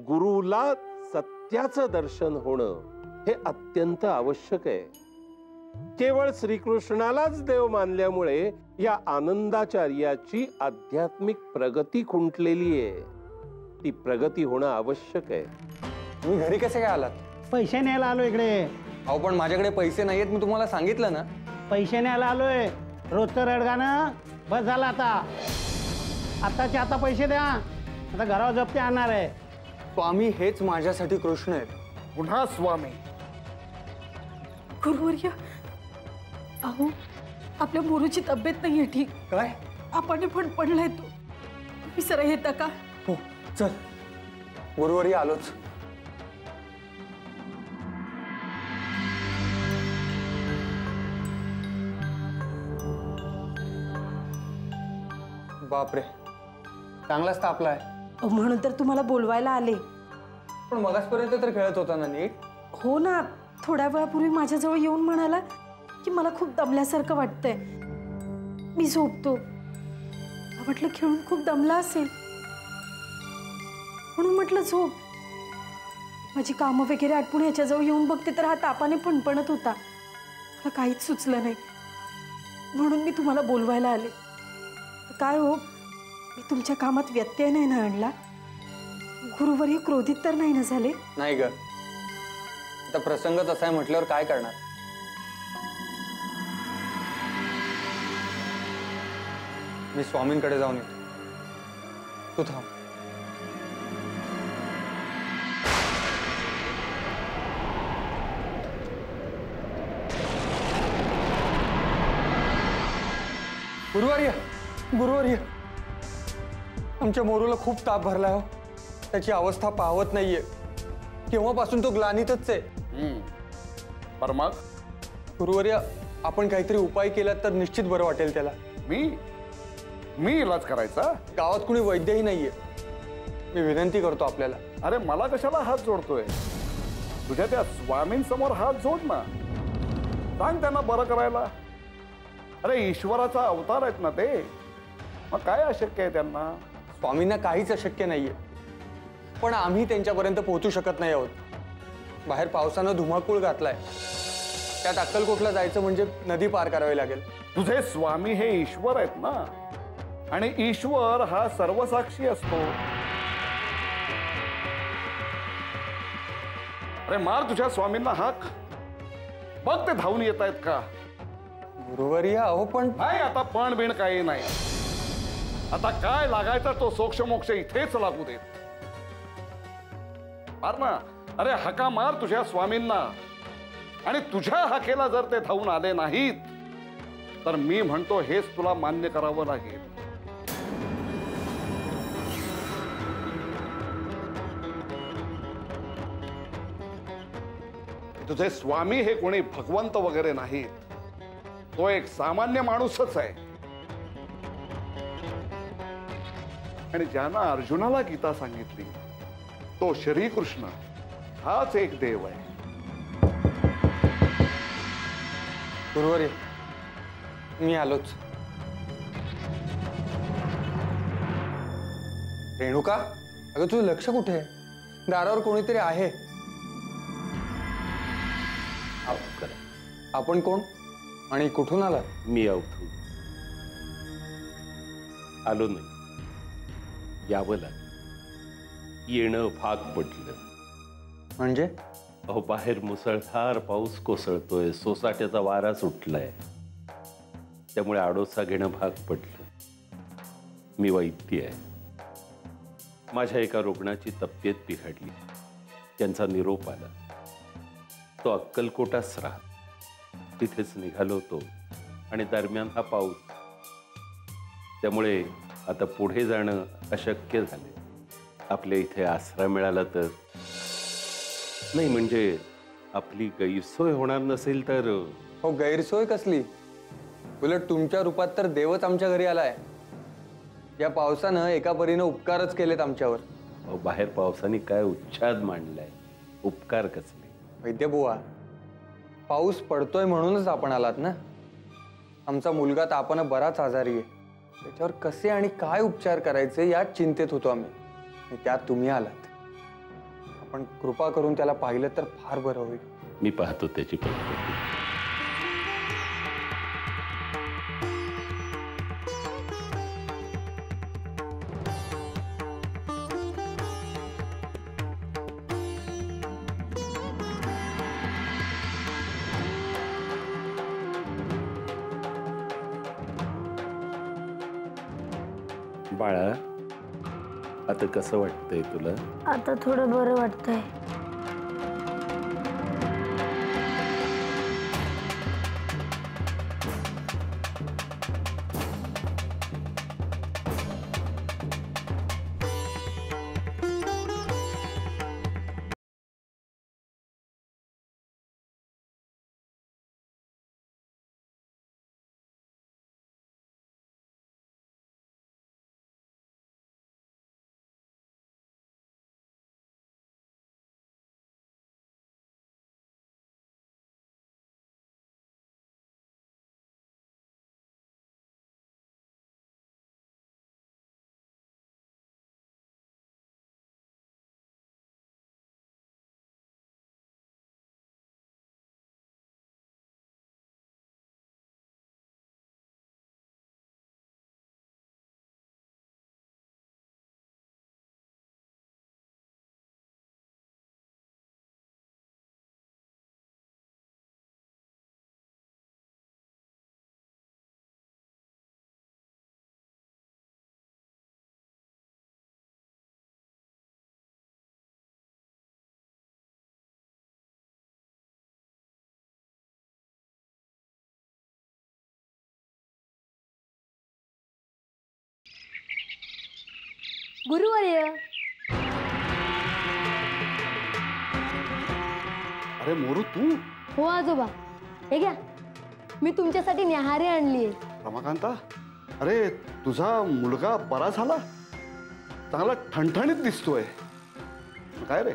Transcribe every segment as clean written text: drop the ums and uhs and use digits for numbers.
गुरुला सत्याचं दर्शन होणं हे अत्यंत आवश्यक आहे. केवळ श्रीकृष्णालाच देव मानल्यामुळे या आनंदाचार्याची आध्यात्मिक प्रगती खुंटलेली आहे. ती प्रगती होणं आवश्यक आहे. तुम्ही घरी कसे काय आलात? पैसे न्यायला आलो इकडे. अहो पण माझ्याकडे पैसे नाहीयेत, मी तुम्हाला सांगितलं ना. पैसे न्यायला आलोय. रोजचं रडगाणं बस झालं आता. आताच्या आता पैसे द्या, आता घरावर जप्ती आणणार आहे. स्वामी हेच माझ्यासाठी कृष्ण आहेत. पुन्हा स्वामी. गुरुवर्य, अहो आपल्या मोरूची तब्येत नाहीये ठीक. काय? आपण पण पडलाय तो. विसरा येता का? हो चल, गुरुवारी आलोच. बापरे, चांगलाच तापलाय. म्हणून तर तुम्हाला बोलवायला आले. पण मगासपर्यंत तर खेळत होता ना नीट. हो ना, थोड्या वेळापूर्वी माझ्याजवळ येऊन म्हणाला की मला खूप दमल्यासारखं वाटतंय, मी झोपतो. म्हटलं खेळून खूप दमला असेल म्हणून म्हटलं झोप. माझी कामं वगैरे आटपून ह्याच्याजवळ येऊन बघते तर हा तापाने फणफणत होता. मला काहीच सुचलं नाही म्हणून मी तुम्हाला बोलवायला आले. काय हो, मी तुमच्या कामात व्यत्यय नाही ना आणला? गुरुवर्य क्रोधित तर नाही ना झाले? नाही ग, आता प्रसंगच असा आहे म्हटल्यावर काय करणार. मी स्वामींकडे जाऊन येतो, तू थांब. गुरुवार्य, गुरुवार्य, आमच्या मोरूला खूप ताप भरलाय हो. त्याची अवस्था पाहवत नाहीये. केव्हापासून तो ग्लानीतच आहे. पर मग गुरुवर्य, आपण काहीतरी उपाय केला तर निश्चित बरं वाटेल त्याला. मी इलाज करायचा? गावात कुणी वैद्यही नाहीये. मी विनंती करतो आपल्याला. अरे मला कशाला हात जोडतोय? तुझ्या त्या स्वामींसमोर हात जोड ना. सांग त्यांना बरं करायला. अरे ईश्वराचा अवतार आहेत ना ते, मग काय अशक्य आहे त्यांना? स्वामींना काहीच अशक्य नाहीये, पण आम्ही त्यांच्यापर्यंत पोहोचू शकत नाही आहोत. बाहेर पावसानं धुमाकूळ घातलाय. त्यात अक्कलकोटला जायचं म्हणजे नदी पार करावी लागेल. तुझे स्वामी हे ईश्वर आहेत ना, आणि ईश्वर हा सर्वसाक्षी असतो. अरे मार तुझ्या स्वामींना हाक, बघ ते धावून येत आहेत का. गुरुवर्य, अहो पण नाही, आता पण बिण काही नाही. आता काय लागायचा तो सोक्षमोक्ष इथेच लागू देत. मार ना, अरे हाका मार तुझ्या स्वामींना. आणि तुझ्या हाकेला जर ते धावून आले नाहीत तर मी म्हणतो हेच तुला मान्य करावं लागेल. तुझे स्वामी हे कोणी भगवंत वगैरे नाहीत. तो एक सामान्य माणूसच आहे. आणि ज्यानं अर्जुनाला गीता सांगितली तो श्रीकृष्ण हाच एक देव आहे. गुरुवर्य, मी आलोच. रेणुका, अगं तुझं लक्ष कुठे आहे? दारावर कोणीतरी आहे. आपण कोण आणि कुठून आला? मी अवधू. आलो नाही, यावं लागलं. येणं भाग पडलं. म्हणजे? अहो बाहेर मुसळधार पाऊस कोसळतोय, सोसाट्याचा वारा सुटलाय, त्यामुळे आडोसा घेणं भाग पडलं. मी वैद्य आहे. माझ्या एका रुग्णाची तब्येत बिघडली, त्यांचा निरोप आला. तो अक्कलकोटाच राहत, तिथेच निघालो होतो आणि दरम्यान हा पाऊस. त्यामुळे आता पुढे जाणं अशक्य झाले. आपल्या इथे आसरा मिळाला तर. नाही म्हणजे आपली गैरसोय होणार नसेल तर. हो, गैरसोय कसली? उलट तुमच्या रूपात तर देवच आमच्या घरी आलाय. या पावसानं एका परीनं उपकारच केलेत आमच्यावर. अहो बाहेर पावसाने काय उच्छाद मांडलाय, उपकार कसले. वैद्यबुवा, पाऊस पडतोय म्हणूनच आपण आलात ना. आमचा मुलगा तापानं बराच आजारी आहे. त्याच्यावर कसे आणि काय उपचार करायचे यात चिंतेत होतो आम्ही. त्यात तुम्ही आलात. पण कृपा करून त्याला पाहिलं तर फार बरं होईल. मी पाहतो त्याची प्रकृती. बाळा, आता कसं वाटतंय तुला? आता थोडं बरं वाटतंय. गुरुवर्य. अरे मोरू, तू? हो आजोबा, हे घ्या, मी तुमच्यासाठी न्याहारी आणली आहे. रमाकांता, अरे तुझा मुलगा बरा झाला? चांगला ठणठणीत दिसतोय. काय रे,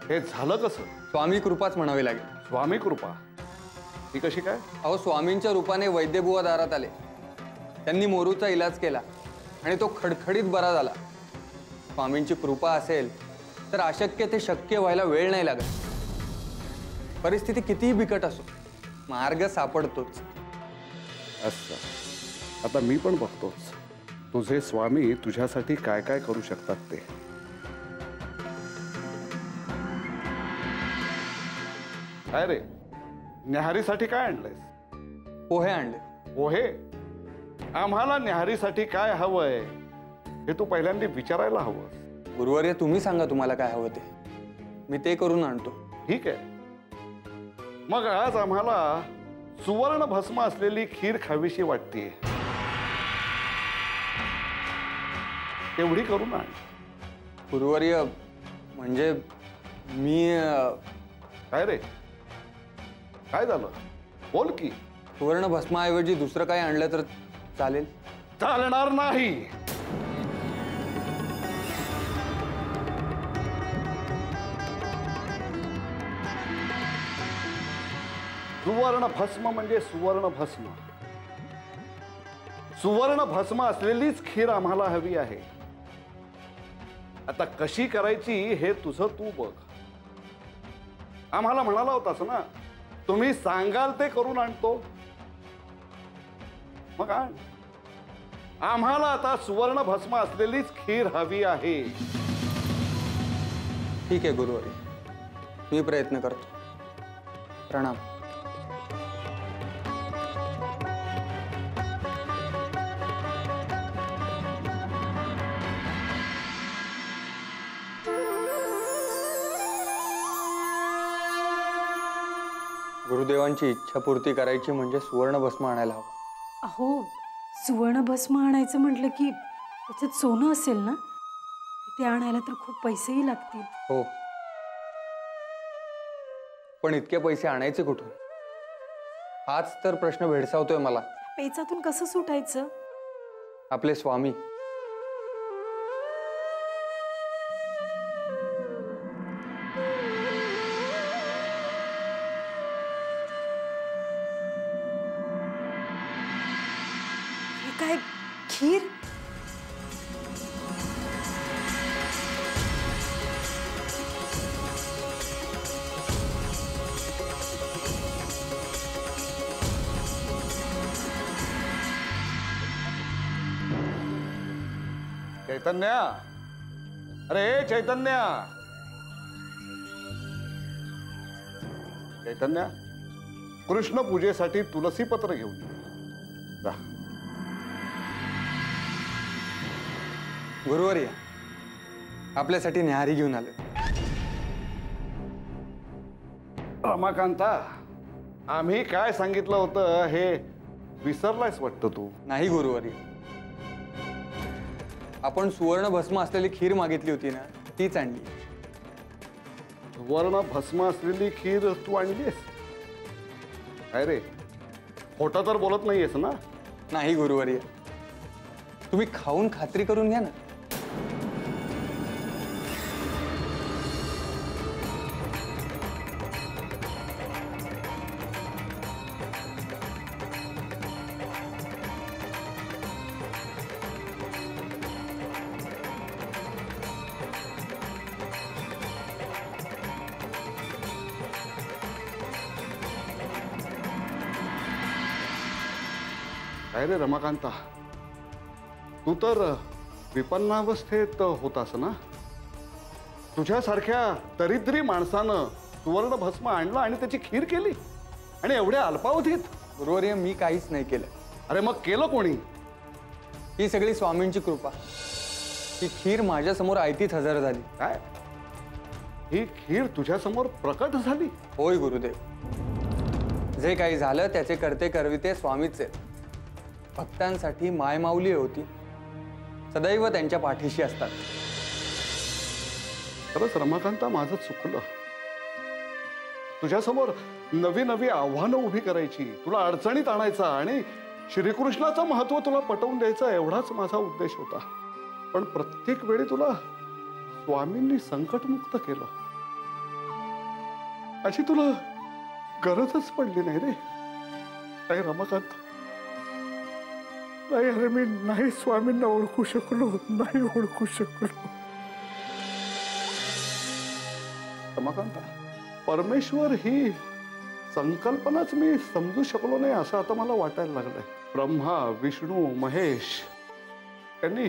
हे झालं कसं? स्वामी कृपाच म्हणावी लागेल. स्वामी कृपा? ही कशी काय? अहो, स्वामींच्या रूपाने वैद्यबुवा दारात आले. त्यांनी मोरूचा इलाज केला आणि तो खडखडीत बरा झाला. स्वामींची कृपा असेल तर अशक्य ते शक्य व्हायला वेळ नाही लागत. परिस्थिती कितीही बिकट असो, मार्ग सापडतोच. असं आता मी पण बघतोच तुझे स्वामी तुझ्यासाठी काय काय करू शकतात ते. काय रे, न्याहारीसाठी काय आणलंयस? पोहे आणले. पोहे? आम्हाला न्याहारीसाठी काय हवंय हे तू पहिल्यांदा विचारायला हवं. गुरुवर्य, तुम्ही सांगा तुम्हाला काय हवं ते, मी ते करून आणतो. ठीक आहे, मग आज आम्हाला सुवर्ण भस्म असलेली खीर खावीशी वाटतेय. तेवढी करून आण. गुरुवर्य, म्हणजे मी काय रे, काय झालं? बोल की. सुवर्ण भस्माऐवजी दुसरं काही आणलं तर चालेल? चालणार नाही. सुवर्ण भस्म म्हणजे सुवर्ण भस्म. सुवर्ण भस्म असलेलीच खीर आम्हाला हवी आहे. आता कशी करायची हे तुझं तू बघ. आम्हाला म्हणाला होतास ना, तुम्ही सांगाल ते करून आणतो. मग आण. आम्हाला आता सुवर्ण भस्म असलेलीच खीर हवी आहे. ठीक आहे गुरुवर्य, मी प्रयत्न करतो. प्रणाम. गुरुदेवांची इच्छापूर्ती करायची म्हणजे सुवर्ण भस्म आणायला हवं. अहो, सुवर्ण भस्म आणायचं म्हटलं की त्याच्यात सोनं असेल ना, ते आणायला तर खूप पैसेही लागतील. हो, पण इतके पैसे आणायचे कुठून, हाच तर प्रश्न भेडसावतोय मला. पेचातून कसं सुटायचं? आपले स्वामी. काय खीर? चैतन्या, अरे चैतन्या, चैतन्या, कृष्ण पूजेसाठी तुलसी पत्र घेऊन ये. जा. गुरुवर्य, आपल्यासाठी न्याहारी घेऊन आलो. रमाकांता, आम्ही काय सांगितलं होतं हे विसरलायस वाटतं तू. नाही गुरुवर्य, आपण सुवर्ण भस्म असलेली खीर मागितली होती ना, तीच आणली. सुवर्ण भस्म असलेली खीर तू आणलीस? काय रे, खोटं तर बोलत नाहीयेस ना? नाही गुरुवर्य, तुम्ही खाऊन खात्री करून घ्या ना. काय रे रमाकांता, तू तर विपन्नावस्थेत होतास ना? तुझ्यासारख्या दरिद्री माणसानं सुवर्ण भस्म आणलं आणि त्याची खीर केली, आणि एवढ्या अल्पावधीत? गुरुवर्य, मी काहीच नाही केलं. अरे मग केलं कोणी? ही सगळी स्वामींची कृपा. ही खीर माझ्या समोर आयतीच हजर झाली. काय, ही खीर तुझ्या समोर प्रकट झाली? होय गुरुदेव, जे काही झालं त्याचे करते करविते स्वामीच आहेत. भक्तांसाठी मायमाऊली होती, सदैव त्यांच्या पाठीशी असतात. खरंच रमाकांता, माझं चुकलं. तुझ्यासमोर नवी नवी आव्हानं उभी करायची, तुला अडचणीत आणायचा आणि श्रीकृष्णाचं महत्व तुला पटवून द्यायचा, एवढाच माझा उद्देश होता. पण प्रत्येक वेळी तुला स्वामींनी संकटमुक्त केलं. अशी तुला गरजच पडली नाही रे. नाही रमाकांत, नाही. अरे मी नाही स्वामींना ओळखू शकलो, नाही ओळखू शकलो. रमाकांत, परमेश्वर ही संकल्पनाच मी समजू शकलो नाही असं आता मला वाटायला लागलंय. ब्रह्मा, विष्णू, महेश यांनी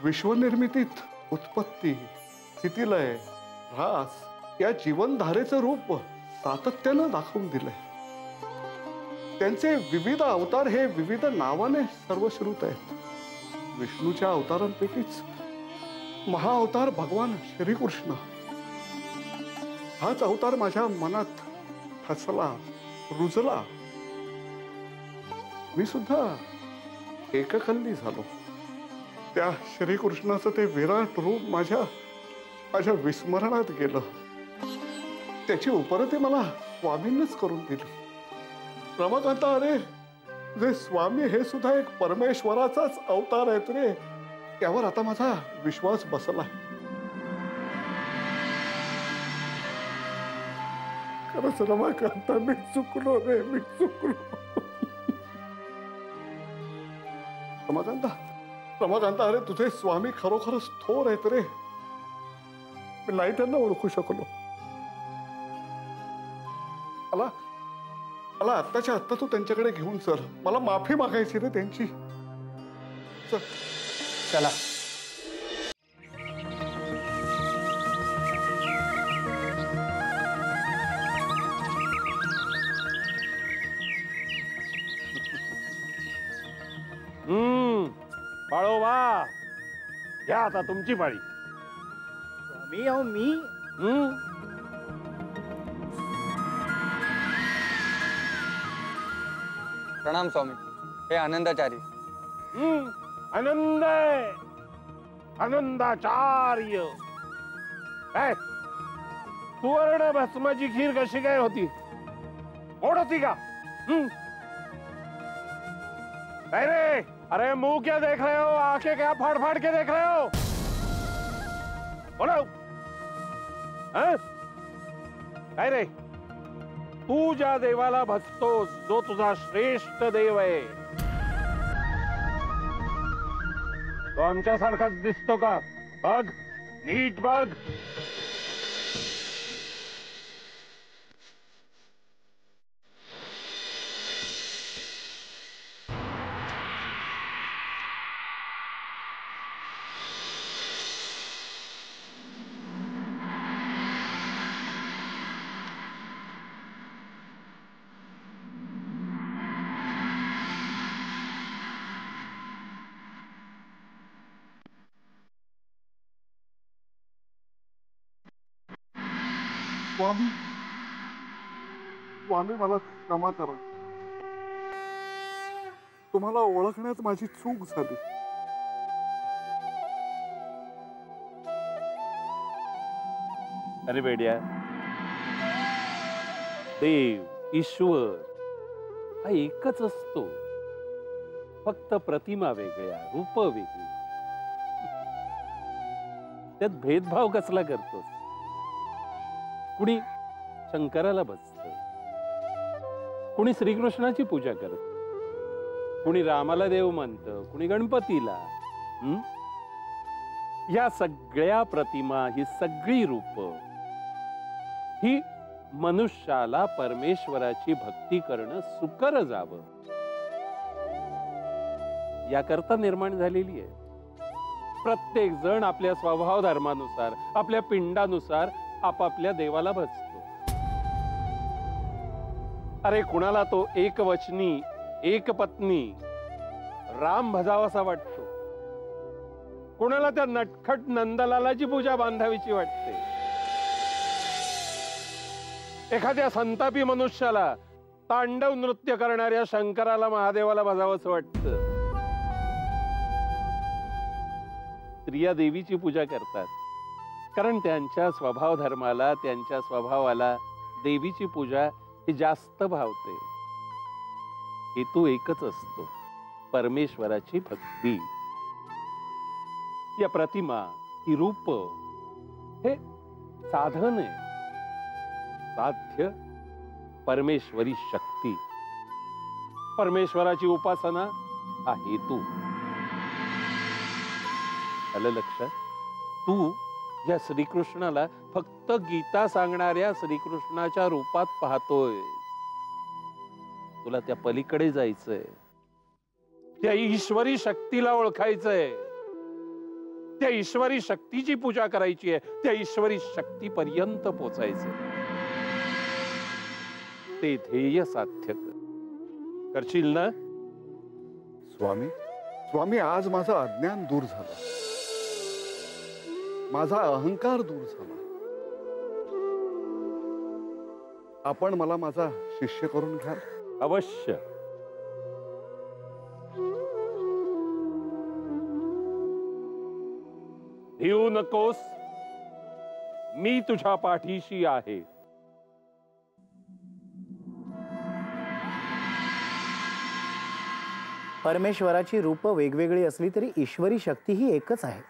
विश्वनिर्मितीत उत्पत्ती, स्थितिलय, ऱ्हास या जीवनधारेचं रूप सातत्यानं दाखवून दिलंय. त्यांचे विविध अवतार हे विविध नावाने सर्वश्रुत आहेत. विष्णूच्या अवतारांपैकीच महाअवतार भगवान श्रीकृष्ण, हाच अवतार माझ्या मनात ठसला, रुजला. मी सुद्धा एककल्ली झालो. त्या श्रीकृष्णाचं ते विराट रूप माझ्या विस्मरणात गेलं. त्याची उपरती मला स्वामींनीच करून दिली. रमाकांता, अरे जे स्वामी हे सुद्धा एक परमेश्वराचाच अवतार आहेत रे. यावर आता माझा विश्वास बसलाय. खरंच रमाकांता, मी चुकलो रे, मी चुकलो. रमाकांता, अरे तुझे स्वामी खरोखरच थोर आहेत रे. मी नाही त्यांना ओळखू शकलो. मला आत्ताच्या आत्ता तू त्यांच्याकडे घेऊन चल. मला माफी मागायची रे त्यांची. चल. चला. बाळोबा, घ्या आता तुमची पाळी. मी अहो मी प्रणाम स्वामी. हे आनंदाचारी. आनंद आहे, आनंदाचार्य. काय सुवर्ण भस्माची खीर कशी काय होती? गोड होती का? अरे अरे, मुंह क्या देख रहे हो? आंखें क्या फाड़ फाड़ के देख रहे हो? बोलो. काय रे, तू ज्या देवाला भजतोस, जो तुझा श्रेष्ठ देव आहे, तो आमच्यासारखाच दिसतो का? बघ, नीट बघ. स्वामी स्वामी मला क्षमा करा. तुम्हाला ओळखण्यात माझी चूक झाली. अरे बेड्या, देव ईश्वर हा एकच असतो, फक्त प्रतिमा वेगळ्या, रूप वेगळी. त्यात भेदभाव कसला करतोस? कुणी शंकराला भजत, कुणी श्रीकृष्णाची पूजा करत, कुणी रामाला देव मानत, कुणी गणपतीला. या सगळ्या प्रतिमा, ही सगळी रूप, ही मनुष्याला परमेश्वराची भक्ती करणं सुकर जावं याकरता निर्माण झालेली आहे. प्रत्येक जण आपल्या स्वभाव धर्मानुसार, आपल्या पिंडानुसार आपापल्या देवाला भजतो. अरे कुणाला तो एकवचनी, एक पत्नी राम भजावासा वाटतो, कुणाला त्या नटखट नंदलालाची पूजा बांधावीची वाटते, एखाद्या संतापी मनुष्याला तांडव नृत्य करणाऱ्या शंकराला, महादेवाला भजावंसं वाटतं. स्त्रिया देवीची पूजा करतात कारण त्यांच्या स्वभाव धर्माला, त्यांच्या स्वभावाला देवीची पूजा ही जास्त भावते. हेतू एकच असतो, परमेश्वराची भक्ती. या प्रतिमा, ही रूप हे साधन आहे, साध्य परमेश्वरी शक्ती. परमेश्वराची उपासना हा हेतू. आलं लक्षात? तू या श्रीकृष्णाला फक्त गीता सांगणाऱ्या श्रीकृष्णाच्या रूपात पाहतोय. तुला त्या पलीकडे जायचंय, त्या ईश्वरी शक्तीला ओळखायचंय, त्या ईश्वरी शक्तीची पूजा करायची आहे, त्या ईश्वरी शक्तीपर्यंत पोचायचंय. ते ध्येय साध्य करशील ना? स्वामी स्वामी, आज माझं अज्ञान दूर झालं, माझा अहंकार दूर झाला. आपण मला माझा शिष्य करून घ्याल? अवश्य. भिवू नकोस, मी तुझ्या पाठीशी आहे. परमेश्वराची रूप वेगवेगळी असली तरी ईश्वरी शक्ती ही एकच आहे.